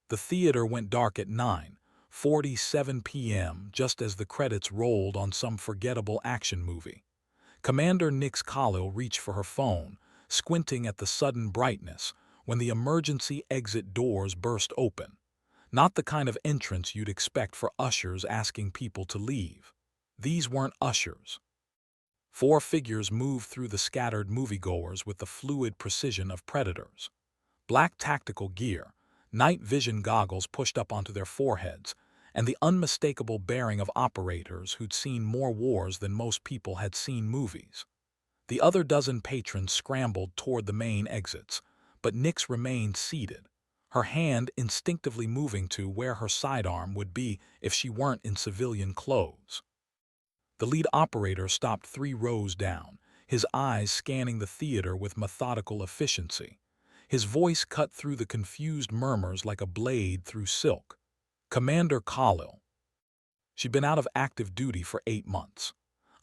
The theater went dark at 9:47 p.m. just as the credits rolled on some forgettable action movie. Commander Nix Khalil reached for her phone, squinting at the sudden brightness, when the emergency exit doors burst open. Not the kind of entrance you'd expect for ushers asking people to leave. These weren't ushers. Four figures moved through the scattered moviegoers with the fluid precision of predators. Black tactical gear, night vision goggles pushed up onto their foreheads, and the unmistakable bearing of operators who'd seen more wars than most people had seen movies. The other dozen patrons scrambled toward the main exits, but Nix remained seated, her hand instinctively moving to where her sidearm would be if she weren't in civilian clothes. The lead operator stopped 3 rows down, his eyes scanning the theater with methodical efficiency. His voice cut through the confused murmurs like a blade through silk. Commander Khalil. She'd been out of active duty for 8 months.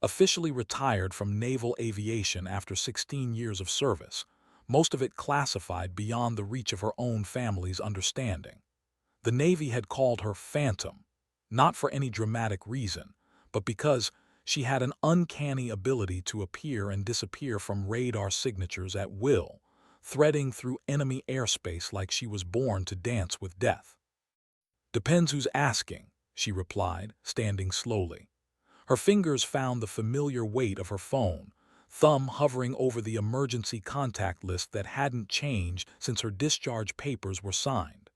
Officially retired from naval aviation after 16 years of service, most of it classified beyond the reach of her own family's understanding. The Navy had called her Phantom, not for any dramatic reason, but because she had an uncanny ability to appear and disappear from radar signatures at will, threading through enemy airspace like she was born to dance with death. "Depends who's asking," she replied, standing slowly. Her fingers found the familiar weight of her phone, thumb hovering over the emergency contact list that hadn't changed since her discharge papers were signed.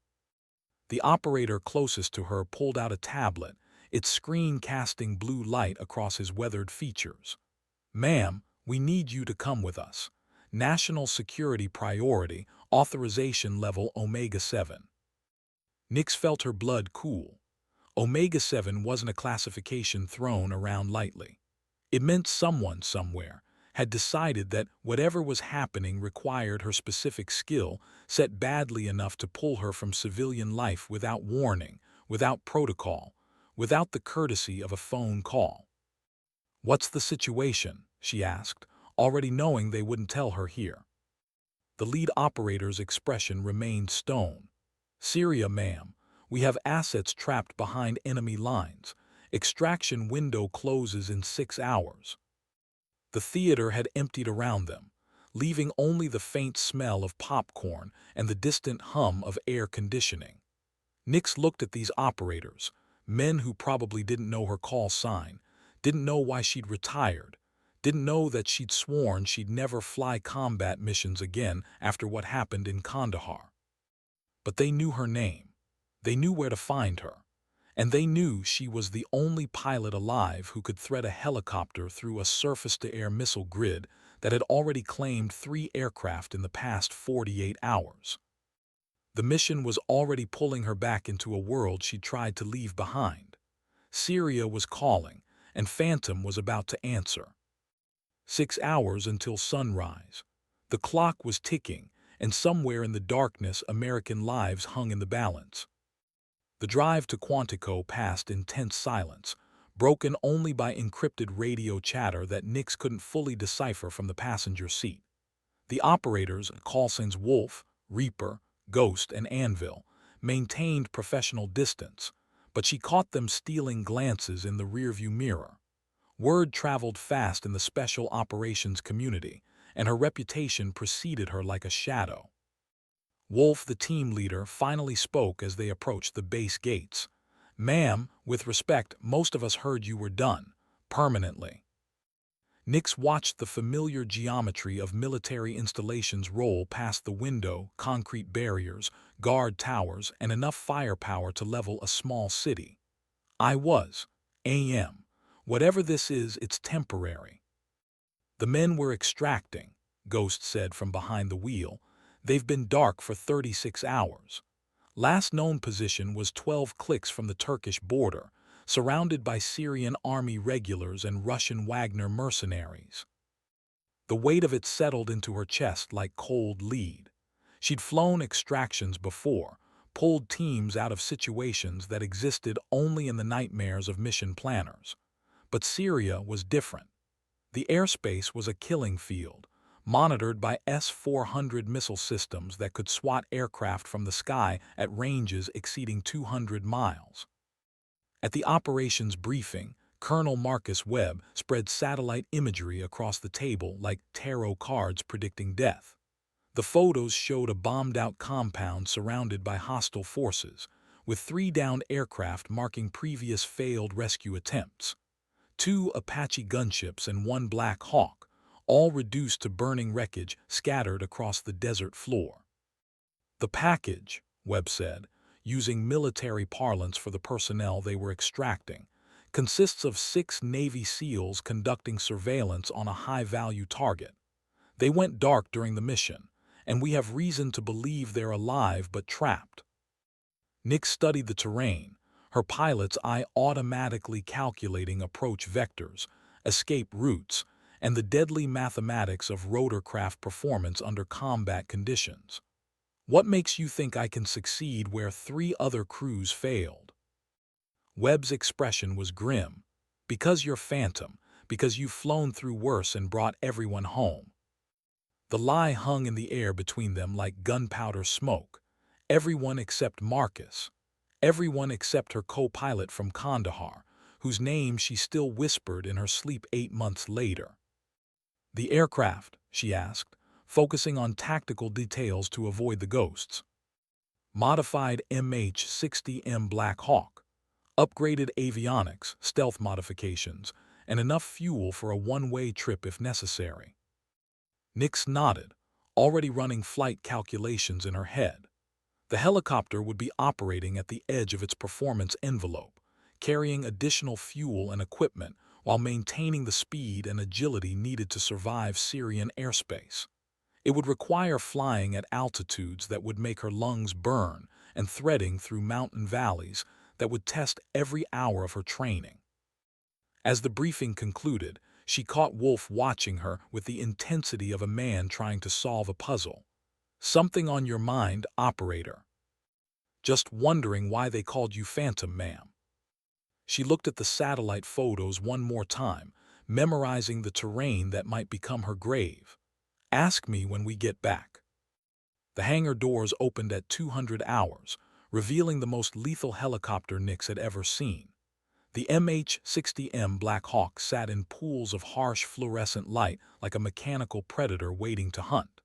The operator closest to her pulled out a tablet, its screen casting blue light across his weathered features. "Ma'am, we need you to come with us. National security priority, authorization level Omega-7. Nix felt her blood cool. Omega-7 wasn't a classification thrown around lightly. It meant someone somewhere had decided that whatever was happening required her specific skill, set badly enough to pull her from civilian life without warning, without protocol, without the courtesy of a phone call. "What's the situation?" she asked, already knowing they wouldn't tell her here. The lead operator's expression remained stone. "Syria, ma'am. We have assets trapped behind enemy lines. Extraction window closes in 6 hours. The theater had emptied around them, leaving only the faint smell of popcorn and the distant hum of air conditioning. Nix looked at these operators, men who probably didn't know her call sign, didn't know why she'd retired, didn't know that she'd sworn she'd never fly combat missions again after what happened in Kandahar. But they knew her name. They knew where to find her. And they knew she was the only pilot alive who could thread a helicopter through a surface-to-air missile grid that had already claimed 3 aircraft in the past 48 hours. The mission was already pulling her back into a world she'd tried to leave behind. Syria was calling, and Phantom was about to answer. 6 hours until sunrise. The clock was ticking, and somewhere in the darkness American lives hung in the balance. The drive to Quantico passed in tense silence, broken only by encrypted radio chatter that Nix couldn't fully decipher from the passenger seat. The operators, call signs Wolf, Reaper, Ghost, and Anvil, maintained professional distance, but she caught them stealing glances in the rearview mirror. Word traveled fast in the special operations community, and her reputation preceded her like a shadow. Wolf, the team leader, finally spoke as they approached the base gates. "Ma'am, with respect, most of us heard you were done, permanently." Nix watched the familiar geometry of military installations roll past the window, concrete barriers, guard towers, and enough firepower to level a small city. "I was. AM. Whatever this is, it's temporary." "The men we're extracting," Ghost said from behind the wheel. "They've been dark for 36 hours. Last known position was 12 clicks from the Turkish border, surrounded by Syrian army regulars and Russian Wagner mercenaries." The weight of it settled into her chest like cold lead. She'd flown extractions before, pulled teams out of situations that existed only in the nightmares of mission planners. But Syria was different. The airspace was a killing field, monitored by S-400 missile systems that could swat aircraft from the sky at ranges exceeding 200 miles. At the operations briefing, Colonel Marcus Webb spread satellite imagery across the table like tarot cards predicting death. The photos showed a bombed-out compound surrounded by hostile forces, with 3 downed aircraft marking previous failed rescue attempts. 2 Apache gunships and 1 Black Hawk, all reduced to burning wreckage scattered across the desert floor. "The package," Webb said, using military parlance for the personnel they were extracting, consists of 6 Navy SEALs conducting surveillance on a high-value target. They went dark during the mission, and we have reason to believe they're alive but trapped. Nix studied the terrain, her pilot's eye automatically calculating approach vectors, escape routes, and the deadly mathematics of rotorcraft performance under combat conditions. "What makes you think I can succeed where 3 other crews failed?" Webb's expression was grim. "Because you're Phantom, because you've flown through worse and brought everyone home." The lie hung in the air between them like gunpowder smoke. Everyone except Marcus. Everyone except her co-pilot from Kandahar, whose name she still whispered in her sleep 8 months later. "The aircraft?" she asked, focusing on tactical details to avoid the ghosts. "Modified MH-60M Black Hawk. Upgraded avionics, stealth modifications, and enough fuel for a one-way trip if necessary." Nix nodded, already running flight calculations in her head. The helicopter would be operating at the edge of its performance envelope, carrying additional fuel and equipment while maintaining the speed and agility needed to survive Syrian airspace. It would require flying at altitudes that would make her lungs burn and threading through mountain valleys that would test every hour of her training. As the briefing concluded, she caught Wolf watching her with the intensity of a man trying to solve a puzzle. "Something on your mind, operator?" "Just wondering why they called you Phantom, ma'am." She looked at the satellite photos one more time, memorizing the terrain that might become her grave. "Ask me when we get back." The hangar doors opened at 200 hours, revealing the most lethal helicopter Nix had ever seen. The MH-60M Black Hawk sat in pools of harsh fluorescent light like a mechanical predator waiting to hunt.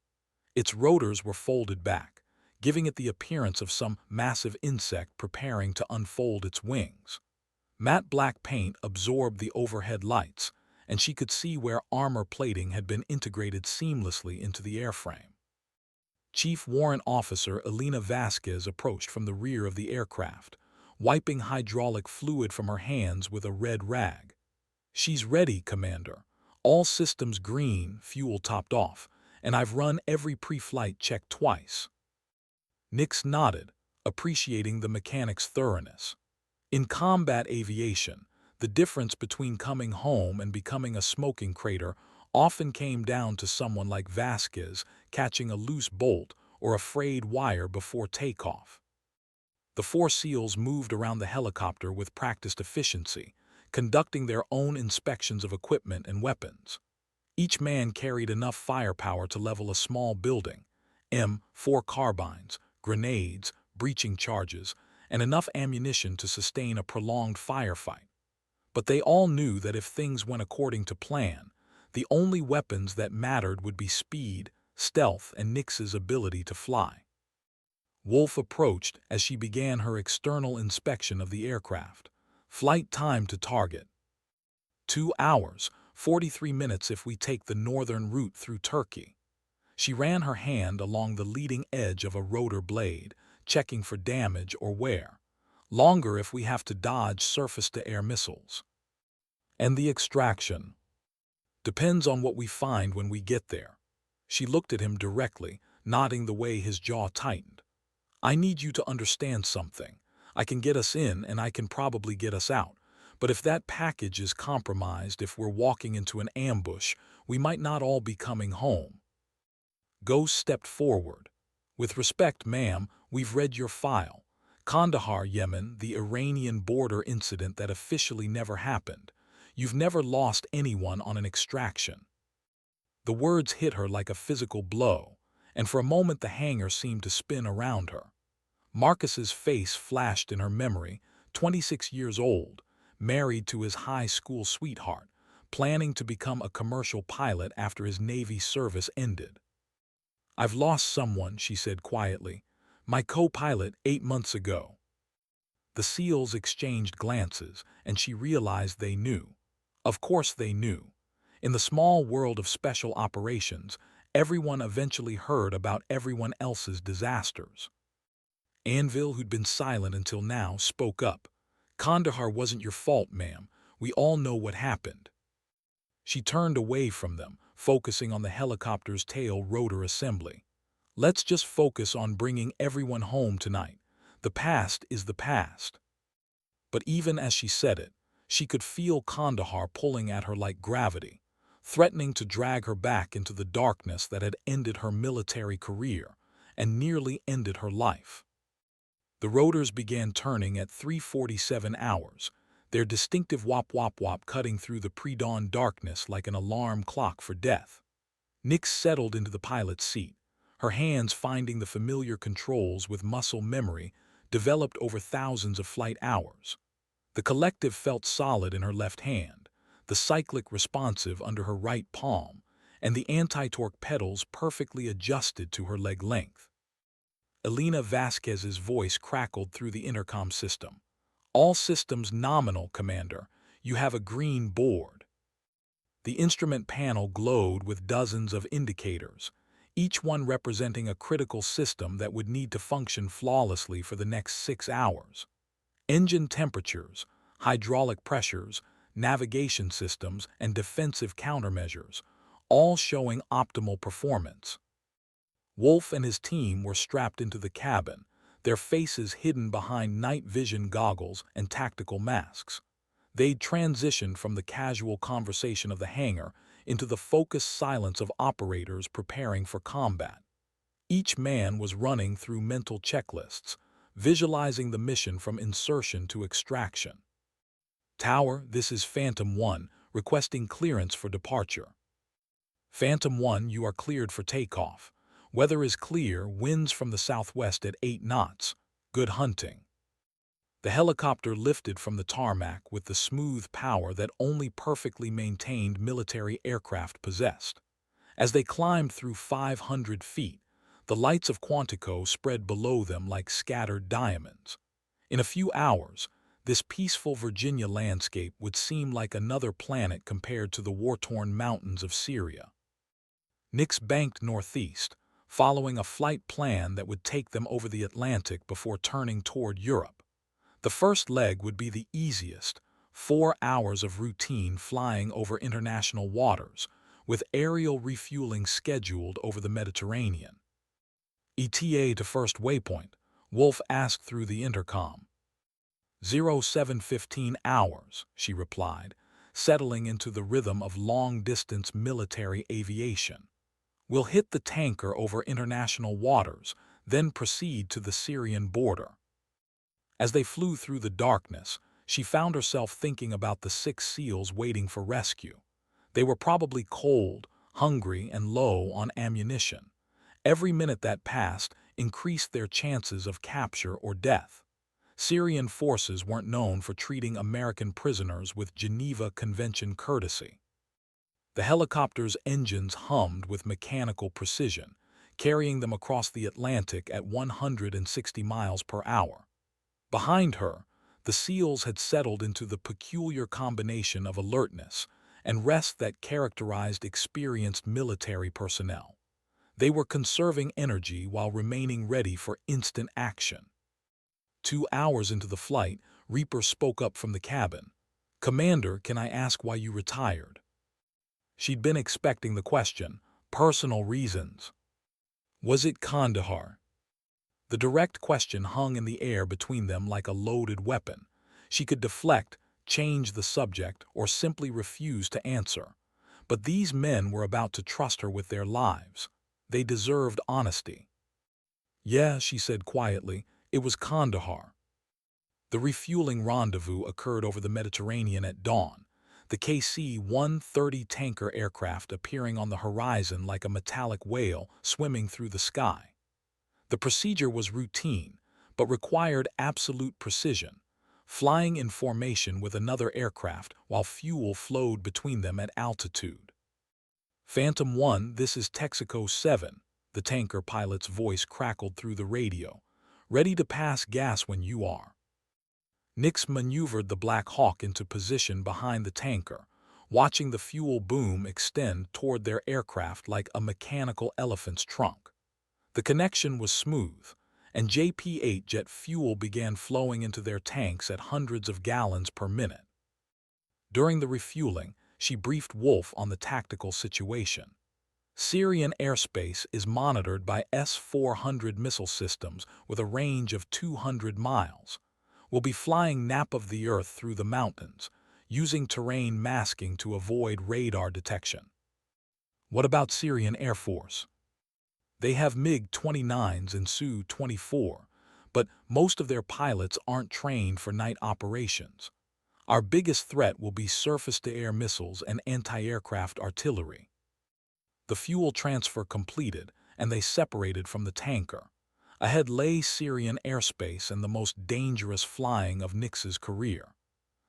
Its rotors were folded back, giving it the appearance of some massive insect preparing to unfold its wings. Matte black paint absorbed the overhead lights, and she could see where armor plating had been integrated seamlessly into the airframe. Chief Warrant Officer Elena Vasquez approached from the rear of the aircraft, wiping hydraulic fluid from her hands with a red rag. "She's ready, Commander. All systems green, fuel topped off, and I've run every pre-flight check twice." Nix nodded, appreciating the mechanic's thoroughness. In combat aviation, the difference between coming home and becoming a smoking crater often came down to someone like Vasquez catching a loose bolt or a frayed wire before takeoff. The 4 SEALs moved around the helicopter with practiced efficiency, conducting their own inspections of equipment and weapons. Each man carried enough firepower to level a small building, 4 carbines, grenades, breaching charges, and enough ammunition to sustain a prolonged firefight. But they all knew that if things went according to plan, the only weapons that mattered would be speed, stealth, and Nix's ability to fly. Wolf approached as she began her external inspection of the aircraft. "Flight time to target. 2 hours, 43 minutes if we take the northern route through Turkey." She ran her hand along the leading edge of a rotor blade, checking for damage or wear. "Longer if we have to dodge surface-to-air missiles." "And the extraction?" "Depends on what we find when we get there." She looked at him directly, nodding the way his jaw tightened. "I need you to understand something. I can get us in and I can probably get us out. But if that package is compromised, if we're walking into an ambush, we might not all be coming home." Ghost stepped forward. "With respect, ma'am, we've read your file. Kandahar, Yemen, the Iranian border incident that officially never happened. You've never lost anyone on an extraction." The words hit her like a physical blow, and for a moment the hangar seemed to spin around her. Marcus's face flashed in her memory, 26 years old, married to his high school sweetheart, planning to become a commercial pilot after his Navy service ended. "I've lost someone," she said quietly. "My co-pilot 8 months ago." The SEALs exchanged glances, and she realized they knew. Of course they knew. In the small world of special operations, everyone eventually heard about everyone else's disasters. Anvil, who'd been silent until now, spoke up. "Kandahar wasn't your fault, ma'am. We all know what happened." She turned away from them, focusing on the helicopter's tail rotor assembly. "Let's just focus on bringing everyone home tonight. The past is the past." But even as she said it, she could feel Kandahar pulling at her like gravity, threatening to drag her back into the darkness that had ended her military career and nearly ended her life. The rotors began turning at 3:47 hours, their distinctive wop-wop-wop cutting through the pre-dawn darkness like an alarm clock for death. Nix settled into the pilot's seat, her hands finding the familiar controls with muscle memory developed over thousands of flight hours. The collective felt solid in her left hand, the cyclic responsive under her right palm, and the anti-torque pedals perfectly adjusted to her leg length. Elena Vasquez's voice crackled through the intercom system. "All systems nominal, Commander. You have a green board." The instrument panel glowed with dozens of indicators, each one representing a critical system that would need to function flawlessly for the next 6 hours. Engine temperatures, hydraulic pressures, navigation systems, and defensive countermeasures, all showing optimal performance. Wolf and his team were strapped into the cabin, their faces hidden behind night vision goggles and tactical masks. They'd transitioned from the casual conversation of the hangar into the focused silence of operators preparing for combat. Each man was running through mental checklists, visualizing the mission from insertion to extraction. "Tower, this is Phantom 1, requesting clearance for departure." "Phantom 1, you are cleared for takeoff. Weather is clear, winds from the southwest at 8 knots. Good hunting." The helicopter lifted from the tarmac with the smooth power that only perfectly maintained military aircraft possessed. As they climbed through 500 feet, the lights of Quantico spread below them like scattered diamonds. In a few hours, this peaceful Virginia landscape would seem like another planet compared to the war-torn mountains of Syria. Nix banked northeast, following a flight plan that would take them over the Atlantic before turning toward Europe. The first leg would be the easiest, 4 hours of routine flying over international waters, with aerial refueling scheduled over the Mediterranean. "ETA to first waypoint," Wolf asked through the intercom. 07:15 hours, she replied, settling into the rhythm of long-distance military aviation. "We'll hit the tanker over international waters, then proceed to the Syrian border." As they flew through the darkness, she found herself thinking about the 6 SEALs waiting for rescue. They were probably cold, hungry, and low on ammunition. Every minute that passed increased their chances of capture or death. Syrian forces weren't known for treating American prisoners with Geneva Convention courtesy. The helicopter's engines hummed with mechanical precision, carrying them across the Atlantic at 160 miles per hour. Behind her, the SEALs had settled into the peculiar combination of alertness and rest that characterized experienced military personnel. They were conserving energy while remaining ready for instant action. 2 hours into the flight, Reaper spoke up from the cabin. "Commander, can I ask why you retired?" She'd been expecting the question. Personal reasons. Was it Kandahar? The direct question hung in the air between them like a loaded weapon. She could deflect, change the subject, or simply refuse to answer. But these men were about to trust her with their lives. They deserved honesty. "Yeah," she said quietly, "it was Kandahar." The refueling rendezvous occurred over the Mediterranean at dawn. the KC-130 tanker aircraft appearing on the horizon like a metallic whale swimming through the sky. The procedure was routine, but required absolute precision, flying in formation with another aircraft while fuel flowed between them at altitude. Phantom 1, this is Texaco 7, the tanker pilot's voice crackled through the radio. Ready to pass gas when you are. Nix maneuvered the Black Hawk into position behind the tanker, watching the fuel boom extend toward their aircraft like a mechanical elephant's trunk. The connection was smooth, and JP-8 jet fuel began flowing into their tanks at hundreds of gallons per minute. During the refueling, she briefed Wolf on the tactical situation. Syrian airspace is monitored by S-400 missile systems with a range of 200 miles. We'll be flying nap of the Earth through the mountains, using terrain masking to avoid radar detection. What about Syrian Air Force? They have MiG-29s and Su-24, but most of their pilots aren't trained for night operations. Our biggest threat will be surface-to-air missiles and anti-aircraft artillery. The fuel transfer completed, and they separated from the tanker. Ahead lay Syrian airspace and the most dangerous flying of Nix's career.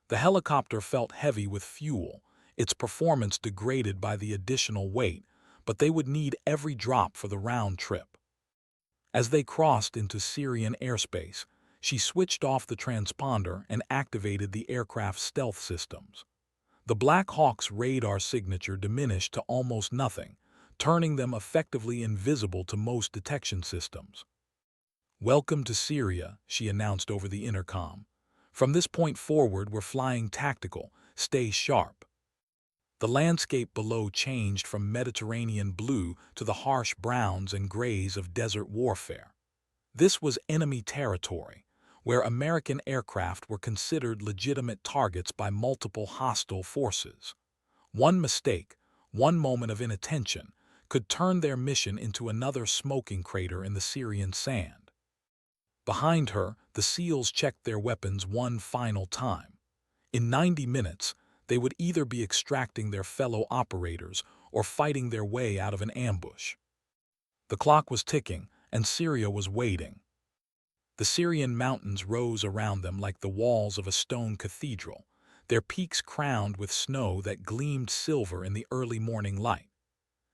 The helicopter felt heavy with fuel, its performance degraded by the additional weight, but they would need every drop for the round trip. As they crossed into Syrian airspace, she switched off the transponder and activated the aircraft's stealth systems. The Black Hawk's radar signature diminished to almost nothing, turning them effectively invisible to most detection systems. "Welcome to Syria," she announced over the intercom. "From this point forward, we're flying tactical. Stay sharp." The landscape below changed from Mediterranean blue to the harsh browns and grays of desert warfare. This was enemy territory, where American aircraft were considered legitimate targets by multiple hostile forces. One mistake, one moment of inattention, could turn their mission into another smoking crater in the Syrian sand. Behind her, the SEALs checked their weapons one final time. In 90 minutes, they would either be extracting their fellow operators or fighting their way out of an ambush. The clock was ticking, and Syria was waiting. The Syrian mountains rose around them like the walls of a stone cathedral, their peaks crowned with snow that gleamed silver in the early morning light.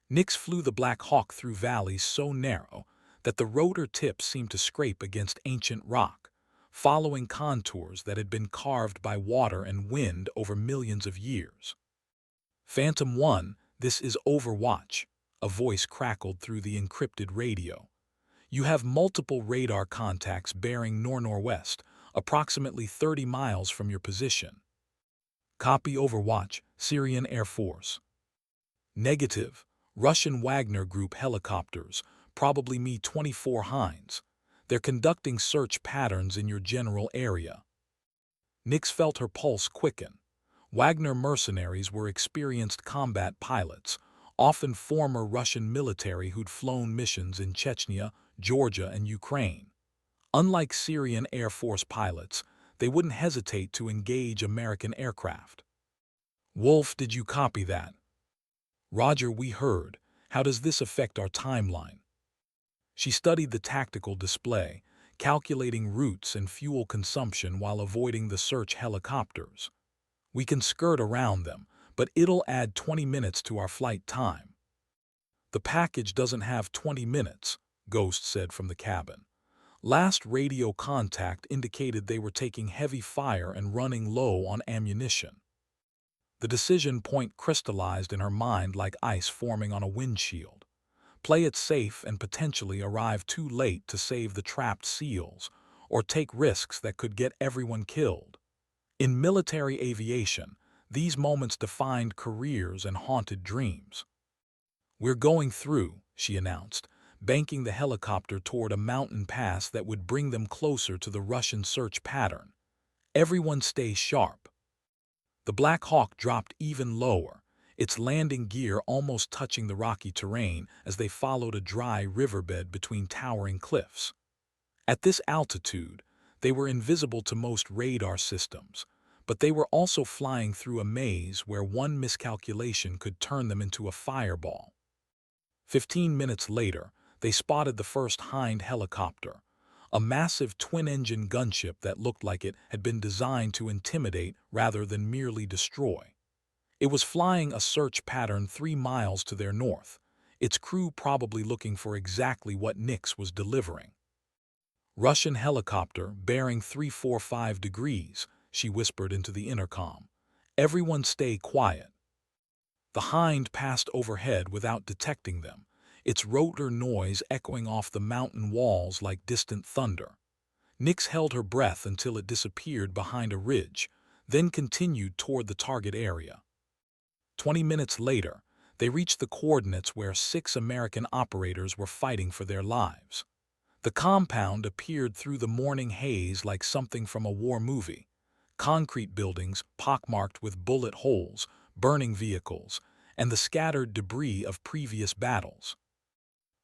Nix flew the Black Hawk through valleys so narrow that the rotor tips seemed to scrape against ancient rock, following contours that had been carved by water and wind over millions of years. "Phantom 1, this is Overwatch," a voice crackled through the encrypted radio. "You have multiple radar contacts bearing nor-northwest, approximately 30 miles from your position." "Copy Overwatch, Syrian Air Force." "Negative. Russian Wagner Group helicopters, probably Mi-24 Hinds. They're conducting search patterns in your general area." Nix felt her pulse quicken. Wagner mercenaries were experienced combat pilots, often former Russian military who'd flown missions in Chechnya, Georgia, and Ukraine. Unlike Syrian Air Force pilots, they wouldn't hesitate to engage American aircraft. "Wolf, did you copy that?" "Roger, we heard. How does this affect our timeline?" She studied the tactical display, calculating routes and fuel consumption while avoiding the search helicopters. "We can skirt around them, but it'll add 20 minutes to our flight time." "The package doesn't have 20 minutes, Ghost said from the cabin. Last radio contact indicated they were taking heavy fire and running low on ammunition. The decision point crystallized in her mind like ice forming on a windshield. Play it safe and potentially arrive too late to save the trapped SEALs, or take risks that could get everyone killed. In military aviation, these moments defined careers and haunted dreams. "We're going through," she announced, banking the helicopter toward a mountain pass that would bring them closer to the Russian search pattern. "Everyone stay sharp." The Black Hawk dropped even lower, its landing gear almost touching the rocky terrain as they followed a dry riverbed between towering cliffs. At this altitude, they were invisible to most radar systems, but they were also flying through a maze where one miscalculation could turn them into a fireball. 15 minutes later, they spotted the first Hind helicopter, a massive twin-engine gunship that looked like it had been designed to intimidate rather than merely destroy. It was flying a search pattern 3 miles to their north, its crew probably looking for exactly what Nix was delivering. "Russian helicopter, bearing 345 degrees," she whispered into the intercom. "Everyone stay quiet." The Hind passed overhead without detecting them, its rotor noise echoing off the mountain walls like distant thunder. Nix held her breath until it disappeared behind a ridge, then continued toward the target area. 20 minutes later, they reached the coordinates where 6 American operators were fighting for their lives. The compound appeared through the morning haze like something from a war movie. Concrete buildings pockmarked with bullet holes, burning vehicles, and the scattered debris of previous battles.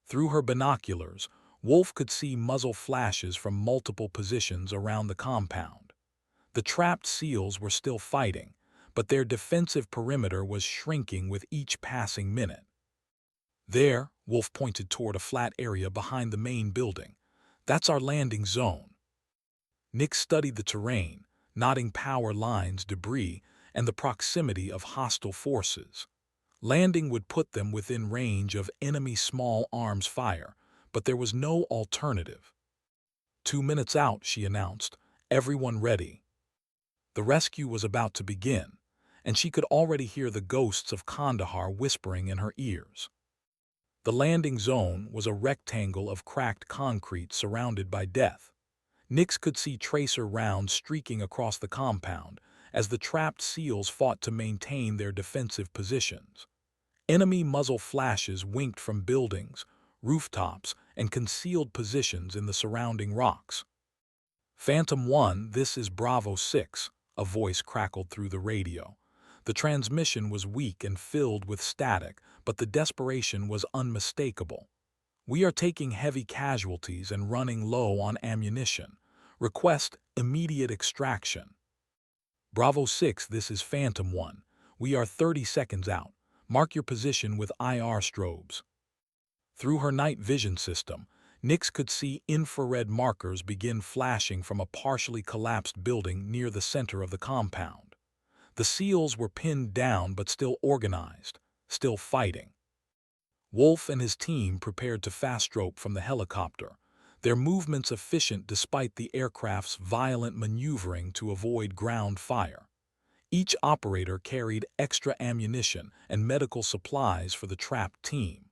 Through her binoculars, Wolf could see muzzle flashes from multiple positions around the compound. The trapped SEALs were still fighting, but their defensive perimeter was shrinking with each passing minute. "There," Wolf pointed toward a flat area behind the main building. "That's our landing zone." Nick studied the terrain, noting power lines, debris, and the proximity of hostile forces. Landing would put them within range of enemy small arms fire, but there was no alternative. 2 minutes out, she announced. "Everyone ready." The rescue was about to begin, and she could already hear the ghosts of Kandahar whispering in her ears. The landing zone was a rectangle of cracked concrete surrounded by death. Nix could see tracer rounds streaking across the compound as the trapped SEALs fought to maintain their defensive positions. Enemy muzzle flashes winked from buildings, rooftops, and concealed positions in the surrounding rocks. "Phantom 1, this is Bravo 6, a voice crackled through the radio. The transmission was weak and filled with static, but the desperation was unmistakable. "We are taking heavy casualties and running low on ammunition. Request immediate extraction." "Bravo 6, this is Phantom 1. We are 30 seconds out. Mark your position with IR strobes." Through her night vision system, Nix could see infrared markers begin flashing from a partially collapsed building near the center of the compound. The SEALs were pinned down but still organized, still fighting. Wolf and his team prepared to fast-rope from the helicopter, their movements efficient despite the aircraft's violent maneuvering to avoid ground fire. Each operator carried extra ammunition and medical supplies for the trapped team.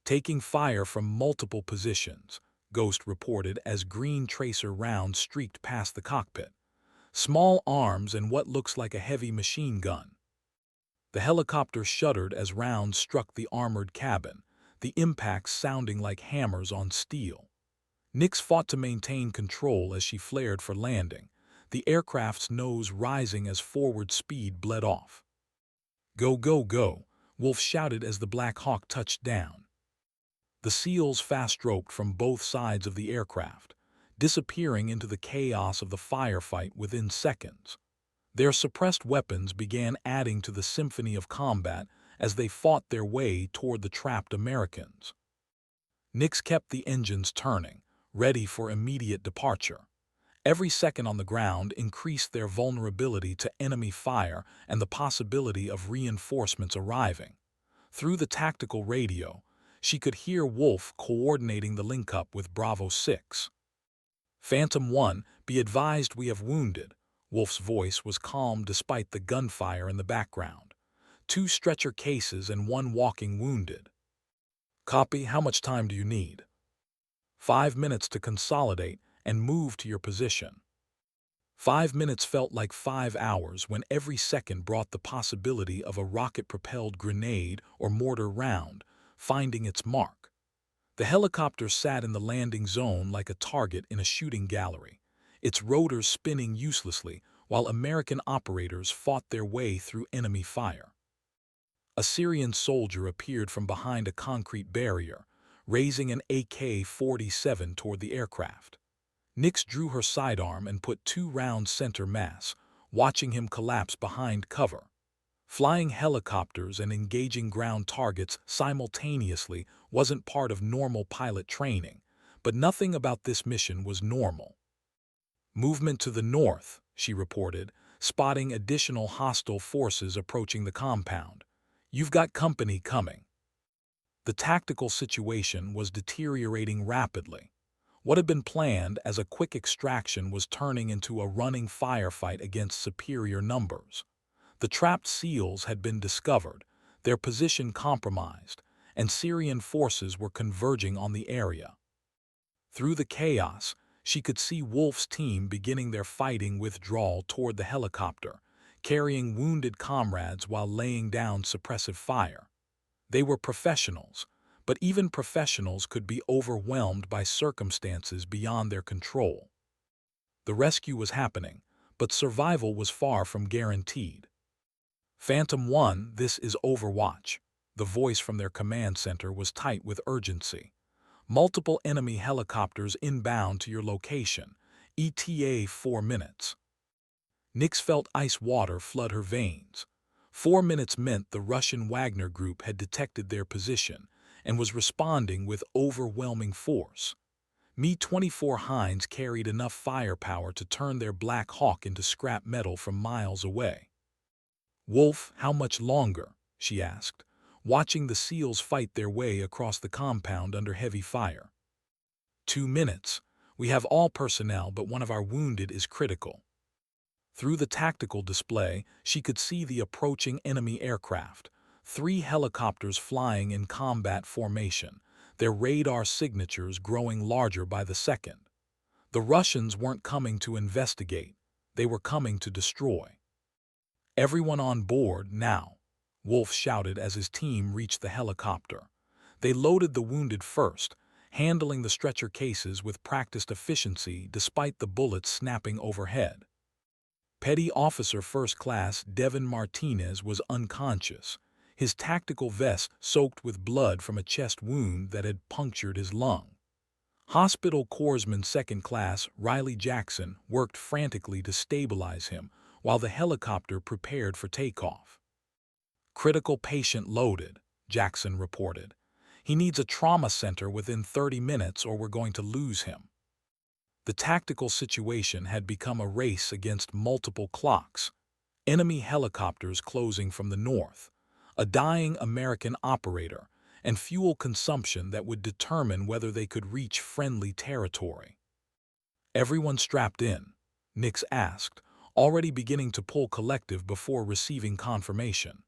"Taking fire from multiple positions," Ghost reported as green tracer rounds streaked past the cockpit. "Small arms and what looks like a heavy machine gun." The helicopter shuddered as rounds struck the armored cabin, the impacts sounding like hammers on steel. Nix fought to maintain control as she flared for landing, the aircraft's nose rising as forward speed bled off. "Go, go, go," Wolf shouted as the Black Hawk touched down. The SEALs fast-roped from both sides of the aircraft, disappearing into the chaos of the firefight within seconds. Their suppressed weapons began adding to the symphony of combat as they fought their way toward the trapped Americans. Nix kept the engines turning, ready for immediate departure. Every second on the ground increased their vulnerability to enemy fire and the possibility of reinforcements arriving. Through the tactical radio, she could hear Wolf coordinating the link-up with Bravo 6. "Phantom 1, be advised we have wounded." Wolf's voice was calm despite the gunfire in the background. "2 stretcher cases and 1 walking wounded." "Copy, how much time do you need?" 5 minutes to consolidate and move to your position." 5 minutes felt like 5 hours when every second brought the possibility of a rocket-propelled grenade or mortar round finding its mark. The helicopter sat in the landing zone like a target in a shooting gallery, its rotors spinning uselessly while American operators fought their way through enemy fire. A Syrian soldier appeared from behind a concrete barrier, raising an AK-47 toward the aircraft. Nix drew her sidearm and put 2 rounds center mass, watching him collapse behind cover. Flying helicopters and engaging ground targets simultaneously wasn't part of normal pilot training, but nothing about this mission was normal. "Movement to the north," she reported, spotting additional hostile forces approaching the compound. "You've got company coming." The tactical situation was deteriorating rapidly. What had been planned as a quick extraction was turning into a running firefight against superior numbers. The trapped SEALs had been discovered, their position compromised, and Syrian forces were converging on the area. Through the chaos, she could see Wolf's team beginning their fighting withdrawal toward the helicopter, carrying wounded comrades while laying down suppressive fire. They were professionals, but even professionals could be overwhelmed by circumstances beyond their control. The rescue was happening, but survival was far from guaranteed. "Phantom 1, this is Overwatch." The voice from their command center was tight with urgency. "Multiple enemy helicopters inbound to your location. ETA 4 minutes." Nyx felt ice water flood her veins. 4 minutes meant the Russian Wagner Group had detected their position and was responding with overwhelming force. Mi-24 Hinds carried enough firepower to turn their Black Hawk into scrap metal from miles away. "Wolf, how much longer?" she asked, watching the SEALs fight their way across the compound under heavy fire. 2 minutes. We have all personnel, but one of our wounded is critical." Through the tactical display, she could see the approaching enemy aircraft, 3 helicopters flying in combat formation, their radar signatures growing larger by the second. The Russians weren't coming to investigate, they were coming to destroy. "Everyone on board, now," Wolf shouted as his team reached the helicopter. They loaded the wounded first, handling the stretcher cases with practiced efficiency despite the bullets snapping overhead. Petty Officer First Class Devin Martinez was unconscious, his tactical vest soaked with blood from a chest wound that had punctured his lung. Hospital Corpsman Second Class Riley Jackson worked frantically to stabilize him while the helicopter prepared for takeoff. "Critical patient loaded," Jackson reported. "He needs a trauma center within 30 minutes or we're going to lose him." The tactical situation had become a race against multiple clocks. Enemy helicopters closing from the north, a dying American operator, and fuel consumption that would determine whether they could reach friendly territory. "Everyone strapped in?" Nyx asked, already beginning to pull collective before receiving confirmation.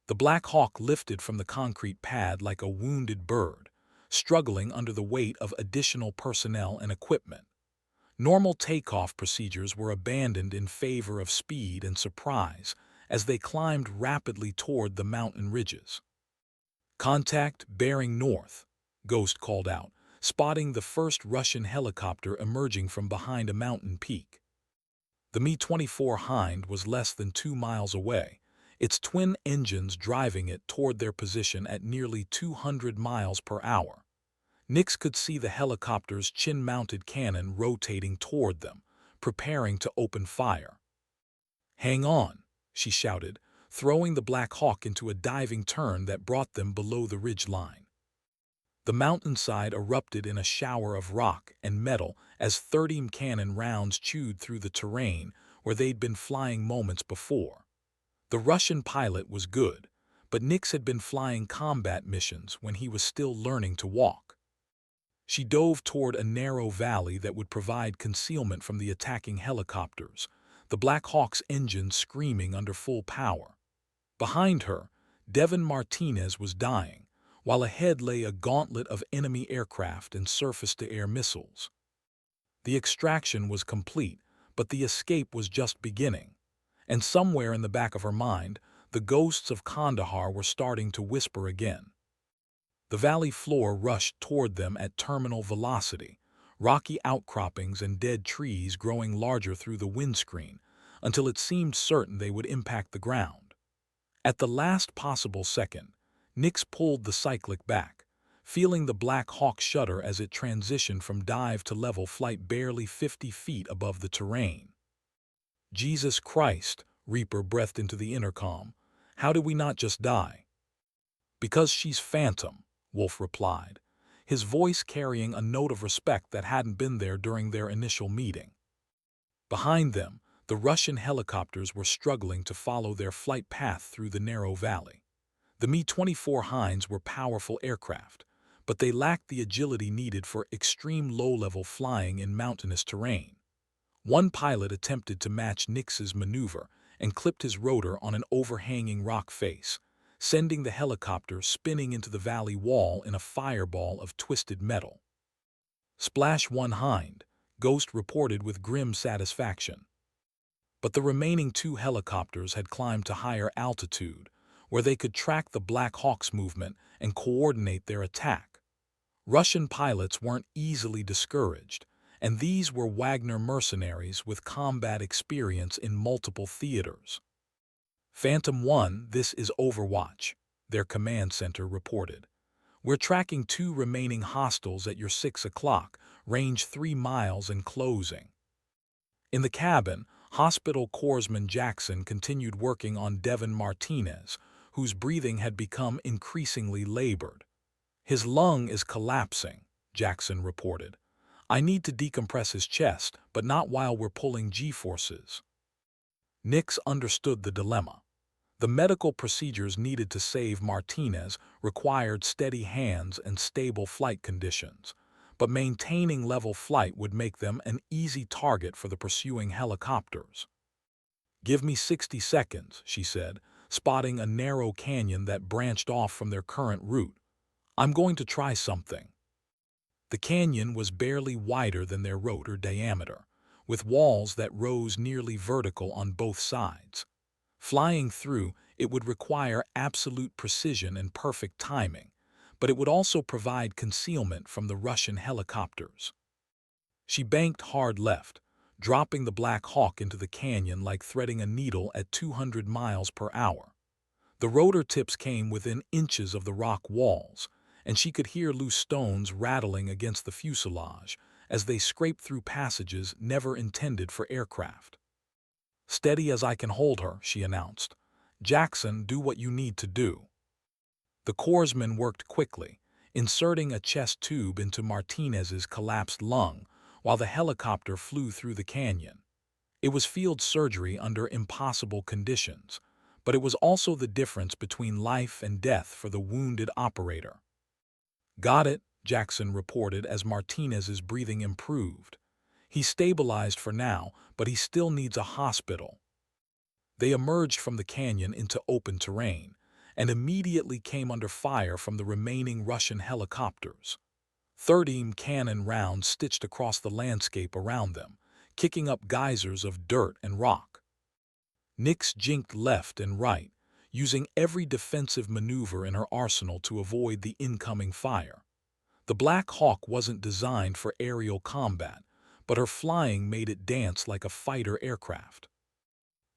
The Black Hawk lifted from the concrete pad like a wounded bird, struggling under the weight of additional personnel and equipment. Normal takeoff procedures were abandoned in favor of speed and surprise as they climbed rapidly toward the mountain ridges. "Contact bearing north," Ghost called out, spotting the first Russian helicopter emerging from behind a mountain peak. The Mi-24 Hind was less than 2 miles away, its twin engines driving it toward their position at nearly 200 miles per hour. Nyx could see the helicopter's chin-mounted cannon rotating toward them, preparing to open fire. "Hang on," she shouted, throwing the Black Hawk into a diving turn that brought them below the ridge line. The mountainside erupted in a shower of rock and metal as 30 cannon rounds chewed through the terrain where they'd been flying moments before. The Russian pilot was good, but Nyx had been flying combat missions when he was still learning to walk. She dove toward a narrow valley that would provide concealment from the attacking helicopters, the Black Hawk's engines screaming under full power. Behind her, Devin Martinez was dying, while ahead lay a gauntlet of enemy aircraft and surface-to-air missiles. The extraction was complete, but the escape was just beginning, and somewhere in the back of her mind, the ghosts of Kandahar were starting to whisper again. The valley floor rushed toward them at terminal velocity, rocky outcroppings and dead trees growing larger through the windscreen, until it seemed certain they would impact the ground. At the last possible second, Nyx pulled the cyclic back, feeling the Black Hawk shudder as it transitioned from dive to level flight barely 50 feet above the terrain. Jesus Christ, Reaper breathed into the intercom. How did we not just die? Because she's Phantom, Wolf replied, his voice carrying a note of respect that hadn't been there during their initial meeting. Behind them, the Russian helicopters were struggling to follow their flight path through the narrow valley. The Mi-24 Hinds were powerful aircraft, but they lacked the agility needed for extreme low-level flying in mountainous terrain. One pilot attempted to match Nix's maneuver and clipped his rotor on an overhanging rock face, sending the helicopter spinning into the valley wall in a fireball of twisted metal. Splash one Hind, Ghost reported with grim satisfaction. But the remaining two helicopters had climbed to higher altitude, where they could track the Black Hawk's movement and coordinate their attack. Russian pilots weren't easily discouraged, and these were Wagner mercenaries with combat experience in multiple theaters. Phantom 1, this is Overwatch, their command center reported. We're tracking two remaining hostiles at your 6 o'clock, range 3 miles and closing. In the cabin, Hospital Corpsman Jackson continued working on Devin Martinez, whose breathing had become increasingly labored. His lung is collapsing, Jackson reported. I need to decompress his chest, but not while we're pulling G-forces. Nix understood the dilemma. The medical procedures needed to save Martinez required steady hands and stable flight conditions, but maintaining level flight would make them an easy target for the pursuing helicopters. Give me 60 seconds, she said, spotting a narrow canyon that branched off from their current route. I'm going to try something. The canyon was barely wider than their rotor diameter, with walls that rose nearly vertical on both sides. Flying through, it would require absolute precision and perfect timing, but it would also provide concealment from the Russian helicopters. She banked hard left, dropping the Black Hawk into the canyon like threading a needle at 200 miles per hour. The rotor tips came within inches of the rock walls, and she could hear loose stones rattling against the fuselage as they scraped through passages never intended for aircraft. Steady as I can hold her, she announced. Jackson, do what you need to do. The corpsman worked quickly, inserting a chest tube into Martinez's collapsed lung while the helicopter flew through the canyon. It was field surgery under impossible conditions, but it was also the difference between life and death for the wounded operator. Got it, Jackson reported as Martinez's breathing improved. He's stabilized for now, but he still needs a hospital. They emerged from the canyon into open terrain and immediately came under fire from the remaining Russian helicopters. 30 cannon rounds stitched across the landscape around them, kicking up geysers of dirt and rock. Nix jinked left and right, using every defensive maneuver in her arsenal to avoid the incoming fire. The Black Hawk wasn't designed for aerial combat, but her flying made it dance like a fighter aircraft.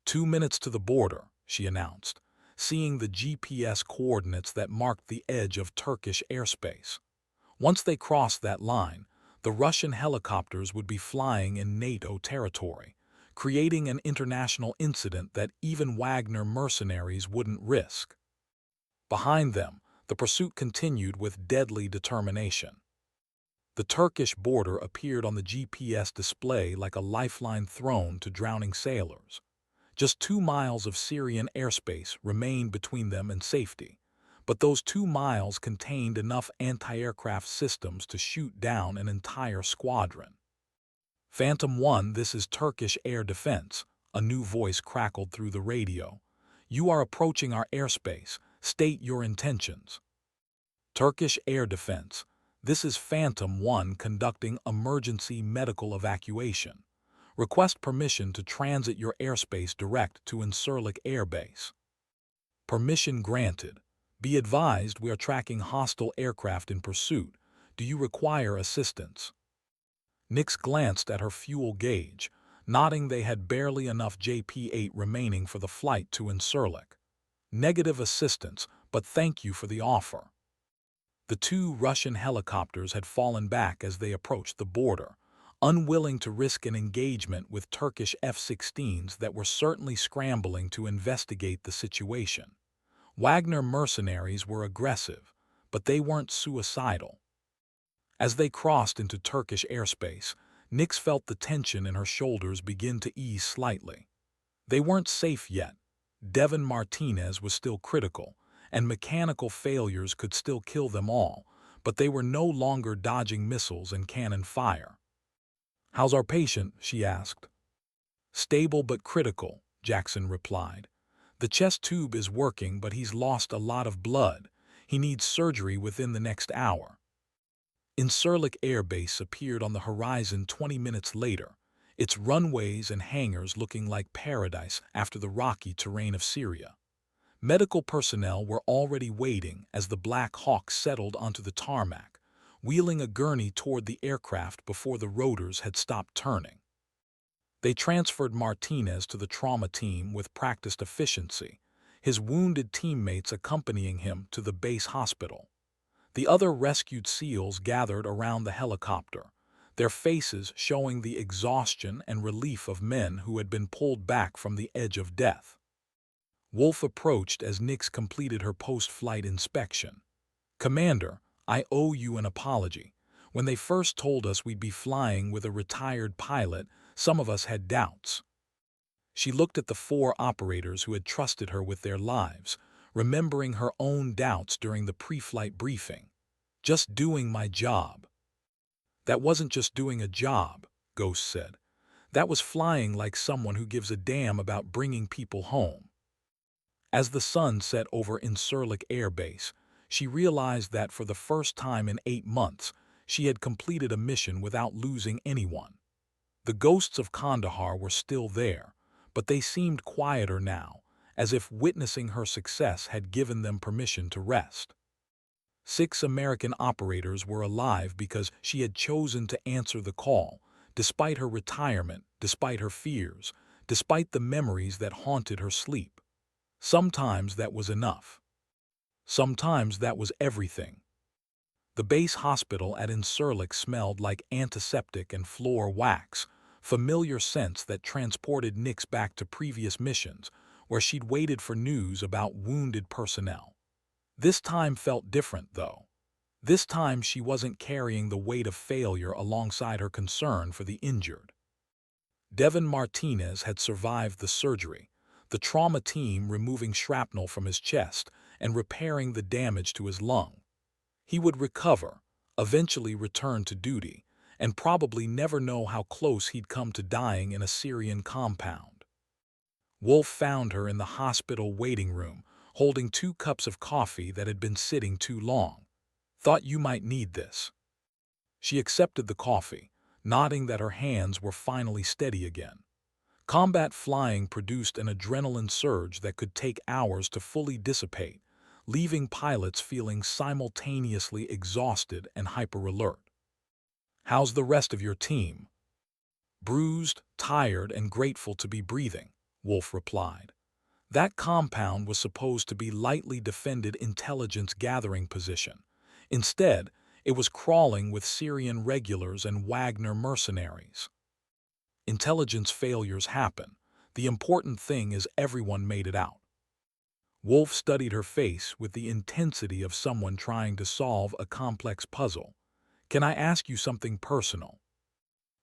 2 minutes to the border, she announced, seeing the GPS coordinates that marked the edge of Turkish airspace. Once they crossed that line, the Russian helicopters would be flying in NATO territory, creating an international incident that even Wagner mercenaries wouldn't risk. Behind them, the pursuit continued with deadly determination. The Turkish border appeared on the GPS display like a lifeline thrown to drowning sailors. Just 2 miles of Syrian airspace remained between them and safety, but those 2 miles contained enough anti-aircraft systems to shoot down an entire squadron. Phantom 1, this is Turkish Air Defense, a new voice crackled through the radio. You are approaching our airspace. State your intentions. Turkish Air Defense, this is Phantom 1 conducting emergency medical evacuation. Request permission to transit your airspace direct to Incirlik Air Base. Permission granted. Be advised we are tracking hostile aircraft in pursuit. Do you require assistance? Nix glanced at her fuel gauge, nodding they had barely enough JP-8 remaining for the flight to Incirlik. Negative assistance, but thank you for the offer. The 2 Russian helicopters had fallen back as they approached the border, unwilling to risk an engagement with Turkish F-16s that were certainly scrambling to investigate the situation. Wagner mercenaries were aggressive, but they weren't suicidal. As they crossed into Turkish airspace, Nix felt the tension in her shoulders begin to ease slightly. They weren't safe yet. Devon Martinez was still critical, and mechanical failures could still kill them all, but they were no longer dodging missiles and cannon fire. "How's our patient?" she asked. "Stable but critical," Jackson replied. "The chest tube is working, but he's lost a lot of blood. He needs surgery within the next hour." Incirlik Air Base appeared on the horizon 20 minutes later, its runways and hangars looking like paradise after the rocky terrain of Syria. Medical personnel were already waiting as the Black Hawk settled onto the tarmac, wheeling a gurney toward the aircraft before the rotors had stopped turning. They transferred Martinez to the trauma team with practiced efficiency, his wounded teammates accompanying him to the base hospital. The other rescued SEALs gathered around the helicopter, their faces showing the exhaustion and relief of men who had been pulled back from the edge of death. Wolf approached as Nix completed her post-flight inspection. "Commander, I owe you an apology. When they first told us we'd be flying with a retired pilot, some of us had doubts." She looked at the 4 operators who had trusted her with their lives, remembering her own doubts during the pre-flight briefing. "Just doing my job." "That wasn't just doing a job," Ghost said. "That was flying like someone who gives a damn about bringing people home." As the sun set over Incirlik Air Base, she realized that for the first time in 8 months, she had completed a mission without losing anyone. The ghosts of Kandahar were still there, but they seemed quieter now, as if witnessing her success had given them permission to rest. 6 American operators were alive because she had chosen to answer the call, despite her retirement, despite her fears, despite the memories that haunted her sleep. Sometimes that was enough. Sometimes that was everything. The base hospital at Incirlik smelled like antiseptic and floor wax, familiar scents that transported Nix back to previous missions, where she'd waited for news about wounded personnel. This time felt different, though. This time she wasn't carrying the weight of failure alongside her concern for the injured. Devon Martinez had survived the surgery, the trauma team removing shrapnel from his chest and repairing the damage to his lung. He would recover, eventually return to duty, and probably never know how close he'd come to dying in a Syrian compound. Wolf found her in the hospital waiting room, holding 2 cups of coffee that had been sitting too long. "Thought you might need this." She accepted the coffee, nodding that her hands were finally steady again. Combat flying produced an adrenaline surge that could take hours to fully dissipate, leaving pilots feeling simultaneously exhausted and hyper-alert. "How's the rest of your team?" "Bruised, tired, and grateful to be breathing," Wolf replied. That compound was supposed to be lightly defended intelligence gathering position. Instead, it was crawling with Syrian regulars and Wagner mercenaries. Intelligence failures happen. The important thing is everyone made it out. Wolf studied her face with the intensity of someone trying to solve a complex puzzle. "Can I ask you something personal?"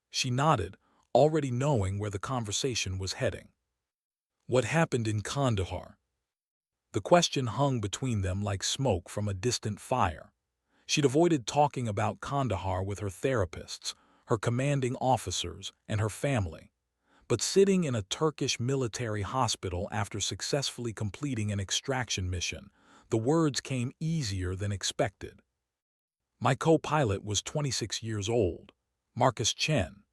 She nodded, already knowing where the conversation was heading. "What happened in Kandahar?" The question hung between them like smoke from a distant fire. She'd avoided talking about Kandahar with her therapists, her commanding officers, and her family. But sitting in a Turkish military hospital after successfully completing an extraction mission, the words came easier than expected. "My co-pilot was 26 years old, Marcus Chen.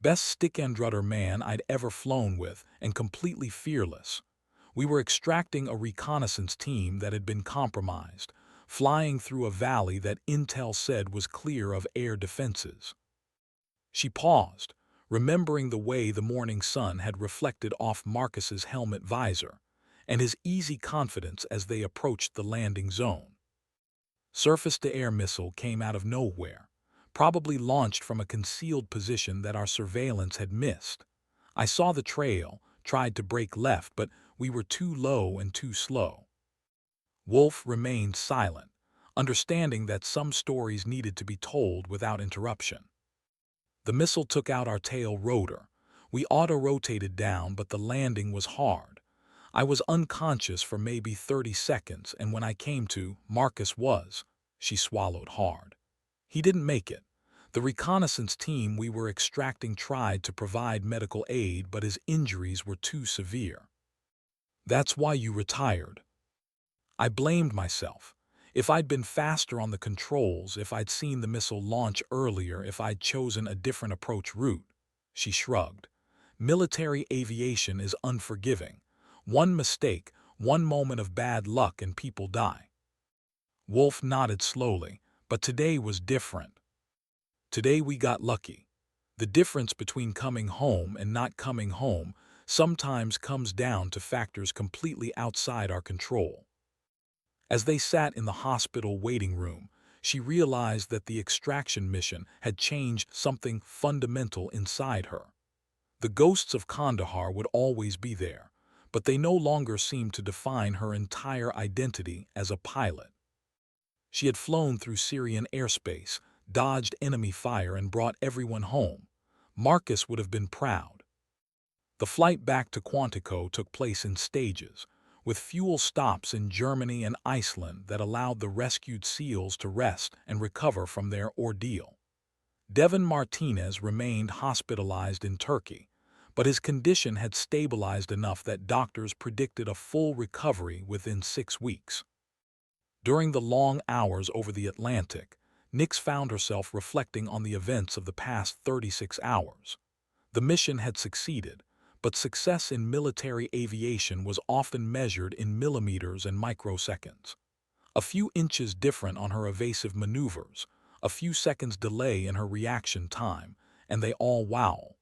Best stick-and-rudder man I'd ever flown with, and completely fearless. We were extracting a reconnaissance team that had been compromised, flying through a valley that Intel said was clear of air defenses." She paused, remembering the way the morning sun had reflected off Marcus's helmet visor, and his easy confidence as they approached the landing zone. Surface-to-air missile came out of nowhere, probably launched from a concealed position that our surveillance had missed. I saw the trail, tried to break left, but we were too low and too slow. Wolf remained silent, understanding that some stories needed to be told without interruption. The missile took out our tail rotor. We auto-rotated down, but the landing was hard. I was unconscious for maybe 30 seconds, and when I came to, Marcus was. She swallowed hard. He didn't make it. The reconnaissance team we were extracting tried to provide medical aid, but his injuries were too severe. That's why you retired. I blamed myself. If I'd been faster on the controls, if I'd seen the missile launch earlier, if I'd chosen a different approach route. She shrugged. Military aviation is unforgiving. One mistake, one moment of bad luck, and people die. Wolf nodded slowly, but today was different. Today we got lucky. The difference between coming home and not coming home sometimes comes down to factors completely outside our control. As they sat in the hospital waiting room, she realized that the extraction mission had changed something fundamental inside her. The ghosts of Kandahar would always be there, but they no longer seemed to define her entire identity as a pilot. She had flown through Syrian airspace, dodged enemy fire, and brought everyone home. Marcus would have been proud. The flight back to Quantico took place in stages, with fuel stops in Germany and Iceland that allowed the rescued SEALs to rest and recover from their ordeal. Devin Martinez remained hospitalized in Turkey, but his condition had stabilized enough that doctors predicted a full recovery within 6 weeks. During the long hours over the Atlantic, Nix found herself reflecting on the events of the past 36 hours. The mission had succeeded, but success in military aviation was often measured in millimeters and microseconds. A few inches different on her evasive maneuvers, a few seconds delay in her reaction time, and they all wow.